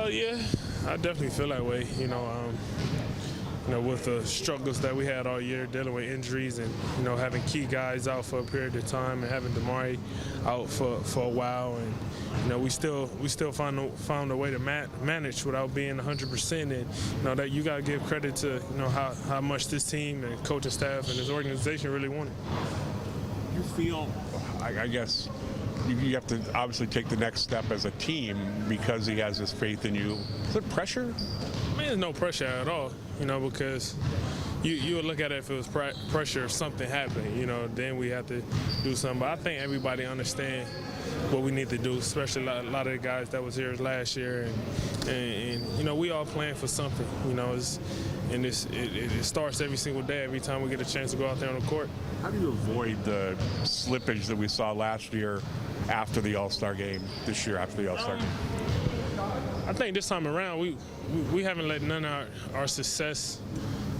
Yeah, I definitely feel that way. With the struggles that we had all year, dealing with injuries and having key guys out for a period of time, and having DeMar out for a while, and we still found a way to manage without being 100%. And that you got to give credit to how much this team and coaching staff and this organization really wanted. You feel, I guess, you have to obviously take the next step as a team because he has this faith in you. Is there pressure? I mean, there's no pressure at all, because you would look at it if it was pressure if something happened, then we have to do something. But I think everybody understands what we need to do, especially a lot of the guys that was here last year. And we all playing for something, it starts every single day, every time we get a chance to go out there on the court. How do you avoid the slippage that we saw last year after the All-Star game, this year after the All-Star game? I think this time around, we haven't let none of our success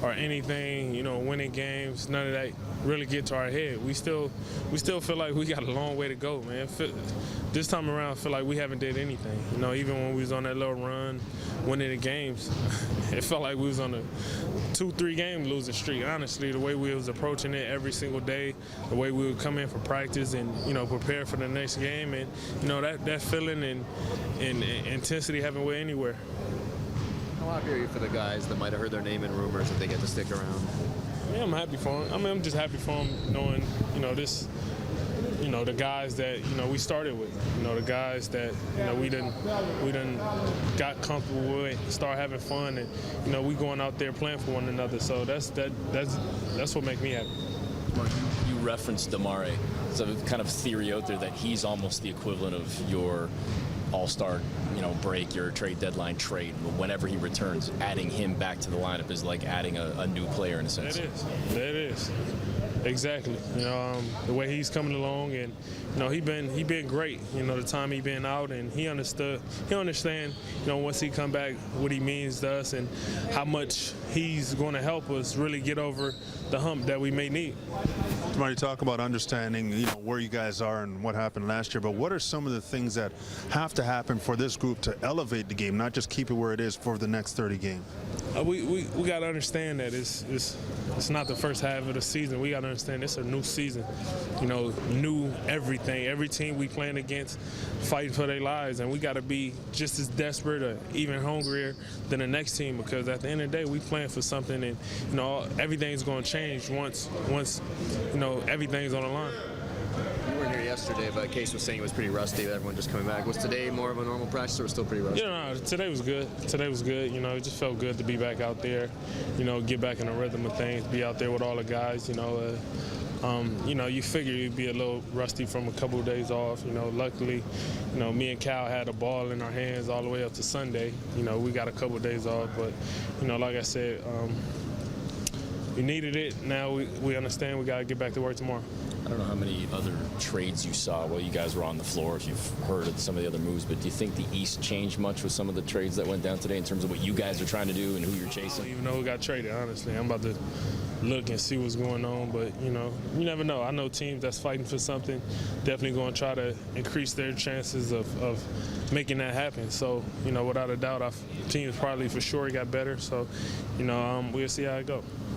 or anything, winning games, none of that really get to our head. We still feel like we got a long way to go, man. This time around, I feel like we haven't did anything. Even when we was on that little run, winning the games, it felt like we was on a 2-3 game losing streak. Honestly, the way we was approaching it every single day, the way we would come in for practice and prepare for the next game, and that feeling and intensity haven't went anywhere. How happy are you for the guys that might have heard their name in rumors that they get to stick around? Yeah, I'm happy for them. I mean, I'm just happy for them knowing, this, the guys that, we started with, the guys that, we done got comfortable with, start having fun, and, we going out there playing for one another. So that's what makes me happy. You referenced DeMar. There's a kind of theory out there that he's almost the equivalent of your All-Star, break, your trade deadline trade. Whenever he returns, adding him back to the lineup is like adding a new player in a sense. That is. Exactly. The way he's coming along, and he been great. The time he been out, and he understand. Once he come back, what he means to us, and how much he's going to help us really get over the hump that we may need. DeMar, you talk about understanding, where you guys are and what happened last year, but what are some of the things that have to happen for this group to elevate the game, not just keep it where it is for the next 30 games? We got to understand that it's not the first half of the season. We got to understand it's a new season, new everything. Every team we playing against fighting for their lives, and we got to be just as desperate or even hungrier than the next team, because at the end of the day, we playing for something, and everything's going to change once everything's on the line. You weren't here yesterday, but Case was saying it was pretty rusty with everyone just coming back. Was today more of a normal practice, or was it still pretty rusty? Today was good. It just felt good to be back out there, get back in the rhythm of things, be out there with all the guys, you figure you'd be a little rusty from a couple of days off. Luckily, me and Cal had a ball in our hands all the way up to Sunday. We got a couple of days off, but, like I said, we needed it. Now we understand we got to get back to work tomorrow. I don't know how many other trades you saw while you guys were on the floor, if you've heard of some of the other moves, but do you think the East changed much with some of the trades that went down today in terms of what you guys are trying to do and who you're chasing? I don't even know who got traded, honestly. I'm about to look and see what's going on, but, you never know. I know teams that's fighting for something definitely going to try to increase their chances of making that happen. So, without a doubt, our teams probably for sure got better. So, we'll see how it goes.